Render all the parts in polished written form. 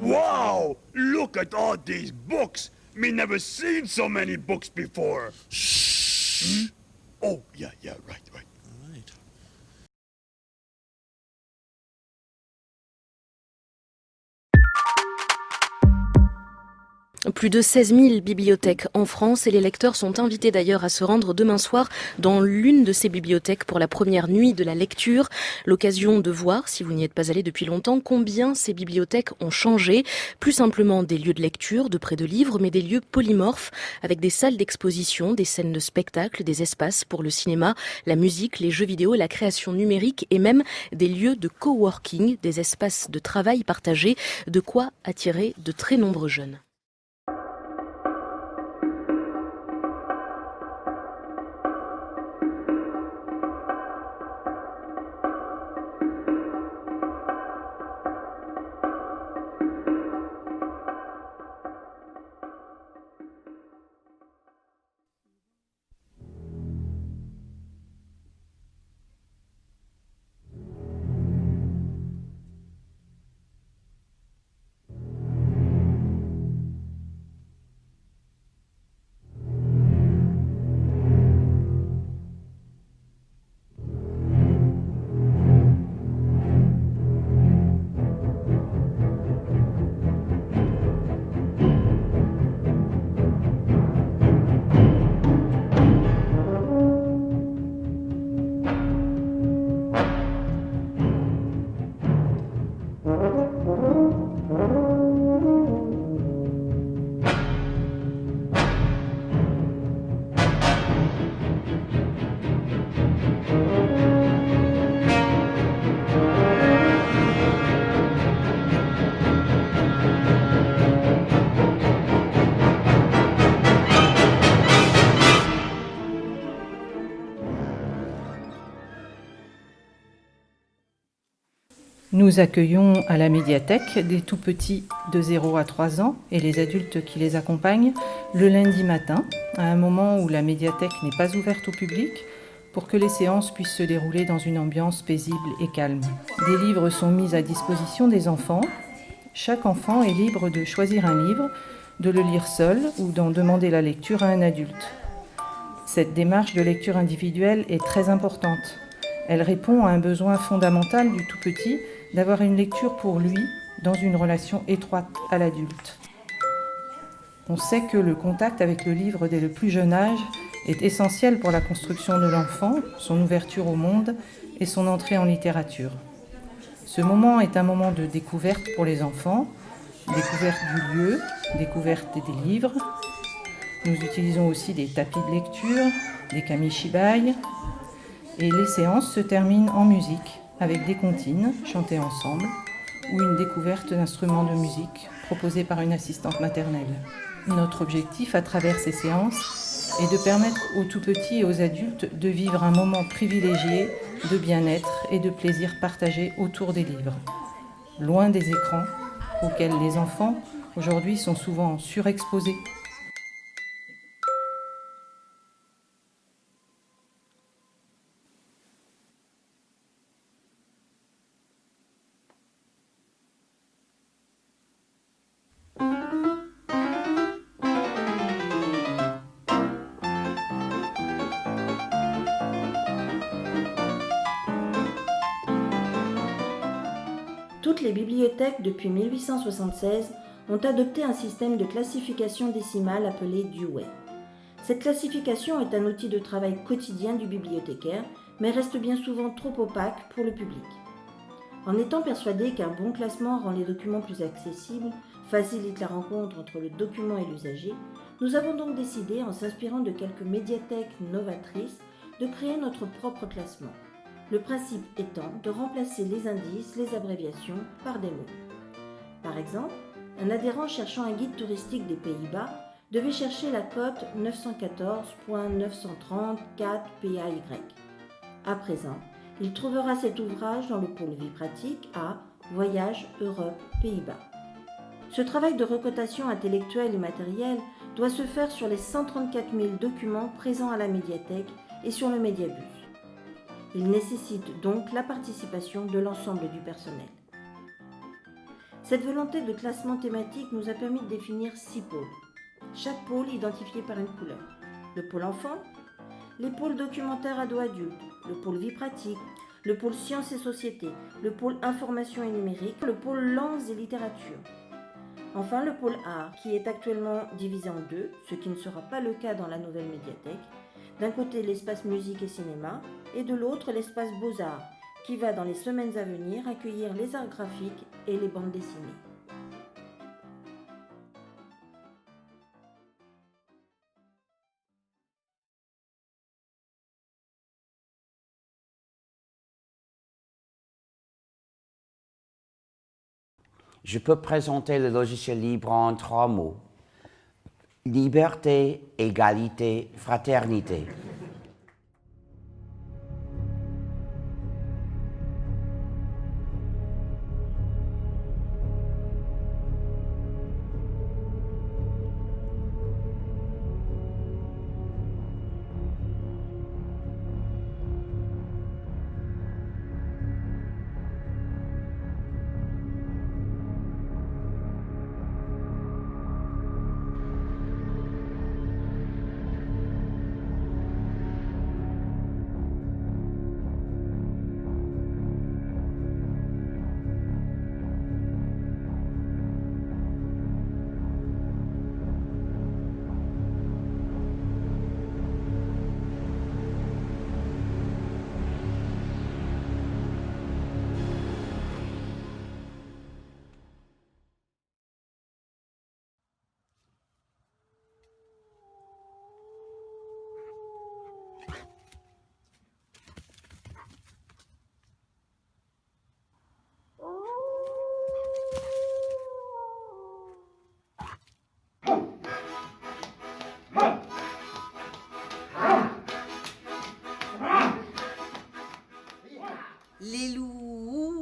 Wow! Look at all these books! Me never seen so many books before. Shh. Oh, yeah, right. All right. Plus de 16 000 bibliothèques en France et les lecteurs sont invités d'ailleurs à se rendre demain soir dans l'une de ces bibliothèques pour la première nuit de la lecture. L'occasion de voir, si vous n'y êtes pas allé depuis longtemps, combien ces bibliothèques ont changé. Plus simplement des lieux de lecture, de près de livres, mais des lieux polymorphes avec des salles d'exposition, des scènes de spectacle, des espaces pour le cinéma, la musique, les jeux vidéo, la création numérique et même des lieux de coworking, des espaces de travail partagés, de quoi attirer de très nombreux jeunes. Nous accueillons à la médiathèque des tout-petits de 0 à 3 ans et les adultes qui les accompagnent le lundi matin, à un moment où la médiathèque n'est pas ouverte au public, pour que les séances puissent se dérouler dans une ambiance paisible et calme. Des livres sont mis à disposition des enfants. Chaque enfant est libre de choisir un livre, de le lire seul ou d'en demander la lecture à un adulte. Cette démarche de lecture individuelle est très importante. Elle répond à un besoin fondamental du tout-petit d'avoir une lecture pour lui dans une relation étroite à l'adulte. On sait que le contact avec le livre dès le plus jeune âge est essentiel pour la construction de l'enfant, son ouverture au monde et son entrée en littérature. Ce moment est un moment de découverte pour les enfants, découverte du lieu, découverte des livres. Nous utilisons aussi des tapis de lecture, des kamishibai, et les séances se terminent en musique avec des comptines chantées ensemble ou une découverte d'instruments de musique proposés par une assistante maternelle. Notre objectif à travers ces séances est de permettre aux tout-petits et aux adultes de vivre un moment privilégié de bien-être et de plaisir partagé autour des livres, loin des écrans auxquels les enfants aujourd'hui sont souvent surexposés. Toutes les bibliothèques depuis 1876 ont adopté un système de classification décimale appelé Dewey. Cette classification est un outil de travail quotidien du bibliothécaire, mais reste bien souvent trop opaque pour le public. En étant persuadé qu'un bon classement rend les documents plus accessibles, facilite la rencontre entre le document et l'usager, nous avons donc décidé, en s'inspirant de quelques médiathèques novatrices, de créer notre propre classement. Le principe étant de remplacer les indices, les abréviations par des mots. Par exemple, un adhérent cherchant un guide touristique des Pays-Bas devait chercher la cote 914.934 PAY. À présent, il trouvera cet ouvrage dans le pôle vie pratique à Voyage Europe Pays-Bas. Ce travail de recotation intellectuelle et matérielle doit se faire sur les 134 000 documents présents à la médiathèque et sur le médiabus. Il nécessite donc la participation de l'ensemble du personnel. Cette volonté de classement thématique nous a permis de définir 6 pôles. Chaque pôle identifié par une couleur. Le pôle enfant, les pôles documentaires ado-adulte, le pôle vie pratique, le pôle sciences et société, le pôle information et numérique, le pôle langues et littérature. Enfin, le pôle art, qui est actuellement divisé en 2, ce qui ne sera pas le cas dans la nouvelle médiathèque. D'un côté, l'espace musique et cinéma, et de l'autre, l'espace beaux-arts, qui va dans les semaines à venir accueillir les arts graphiques et les bandes dessinées. Je peux présenter le logiciel libre en 3 mots. Liberté, égalité, fraternité.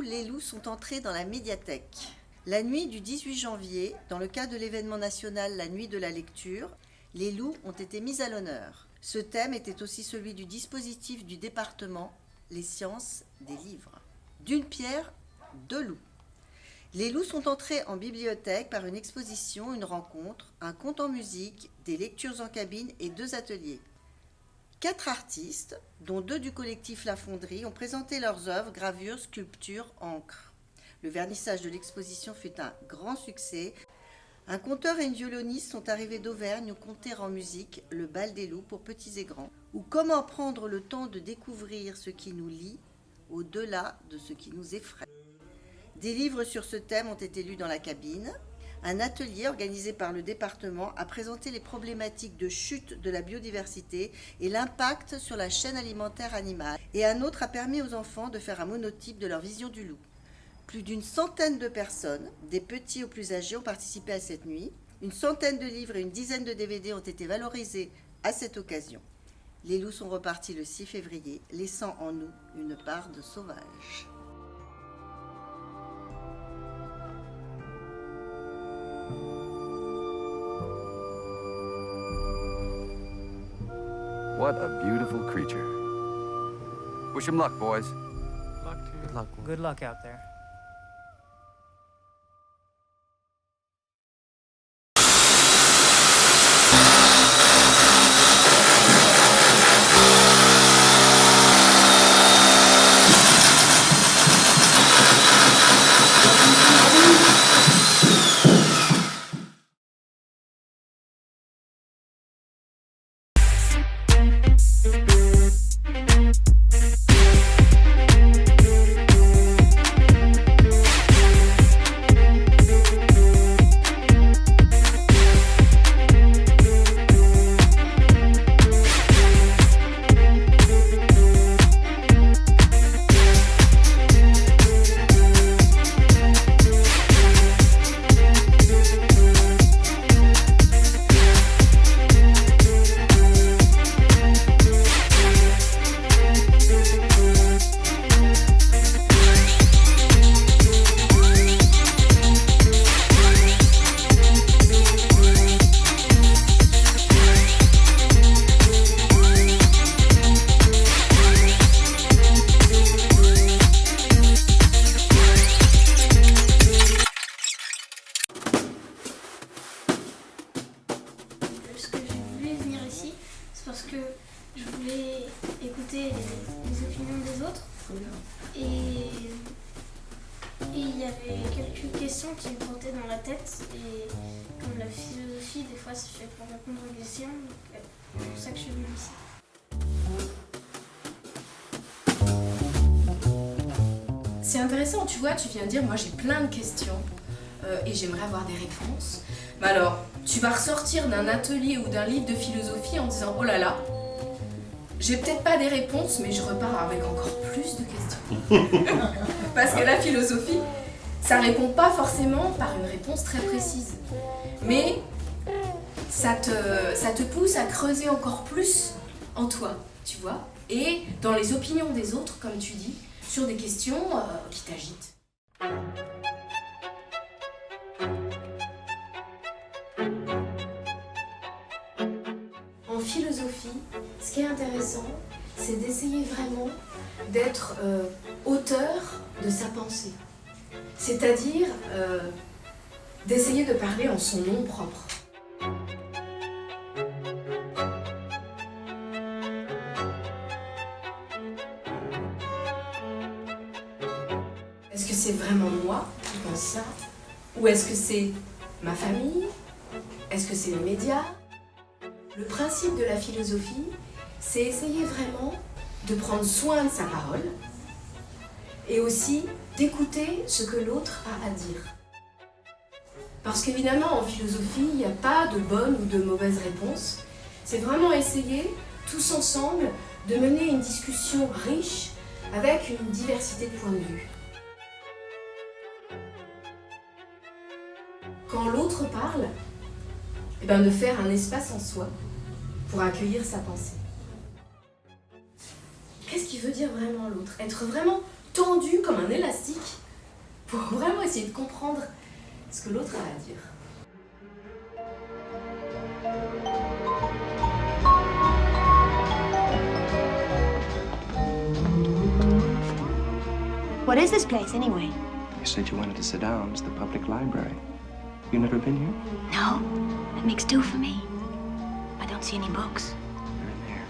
Les loups sont entrés dans la médiathèque. La nuit du 18 janvier, dans le cadre de l'événement national La Nuit de la Lecture, les loups ont été mis à l'honneur. Ce thème était aussi celui du dispositif du département, les sciences des livres. D'une pierre, 2 loups. Les loups sont entrés en bibliothèque par une exposition, une rencontre, un conte en musique, des lectures en cabine et 2 ateliers. 4 artistes, dont 2 du collectif La Fonderie, ont présenté leurs œuvres, gravures, sculptures, encre. Le vernissage de l'exposition fut un grand succès. Un conteur et une violoniste sont arrivés d'Auvergne nous conter en musique Le Bal des loups pour petits et grands, ou comment prendre le temps de découvrir ce qui nous lie au-delà de ce qui nous effraie. Des livres sur ce thème ont été lus dans la cabine. Un atelier organisé par le département a présenté les problématiques de chute de la biodiversité et l'impact sur la chaîne alimentaire animale. Et un autre a permis aux enfants de faire un monotype de leur vision du loup. Plus d'une centaine de personnes, des petits aux plus âgés, ont participé à cette nuit. Une centaine de livres et une dizaine de DVD ont été valorisés à cette occasion. Les loups sont repartis le 6 février, laissant en nous une part de sauvage. What a beautiful creature. Wish him luck, boys. Good luck out there. parce que je voulais écouter les opinions des autres. Et il y avait quelques questions qui me trottaient dans la tête. Et comme la philosophie, des fois, c'est fait pour répondre aux questions. Donc, c'est pour ça que je suis venue ici. C'est intéressant, tu vois, tu viens de dire, moi j'ai plein de questions et j'aimerais avoir des réponses. Mais alors, tu vas ressortir d'un atelier ou d'un livre de philosophie en disant, oh là là, j'ai peut-être pas des réponses, mais je repars avec encore plus de questions. Parce que la philosophie, ça répond pas forcément par une réponse très précise. Mais ça te pousse à creuser encore plus en toi, tu vois, et dans les opinions des autres, comme tu dis, sur des questions qui t'agitent. En philosophie, ce qui est intéressant, c'est d'essayer vraiment d'être auteur de sa pensée. C'est-à-dire d'essayer de parler en son nom propre. Est-ce que c'est vraiment moi qui pense ça? Ou est-ce que c'est ma famille? Est-ce que c'est les médias? Le principe de la philosophie, c'est essayer vraiment de prendre soin de sa parole et aussi d'écouter ce que l'autre a à dire. Parce qu'évidemment, en philosophie, il n'y a pas de bonne ou de mauvaise réponse. C'est vraiment essayer, tous ensemble, de mener une discussion riche avec une diversité de points de vue. Quand l'autre parle, eh ben de faire un espace en soi pour accueillir sa pensée. Qu'est-ce qu'il veut dire vraiment l'autre? Être vraiment tendu comme un élastique pour vraiment essayer de comprendre ce que l'autre a à dire. What is this place anyway? You said you wanted to sit down. It's the public library. You never been here? No, it makes two for me. I don't see any books. They're in there.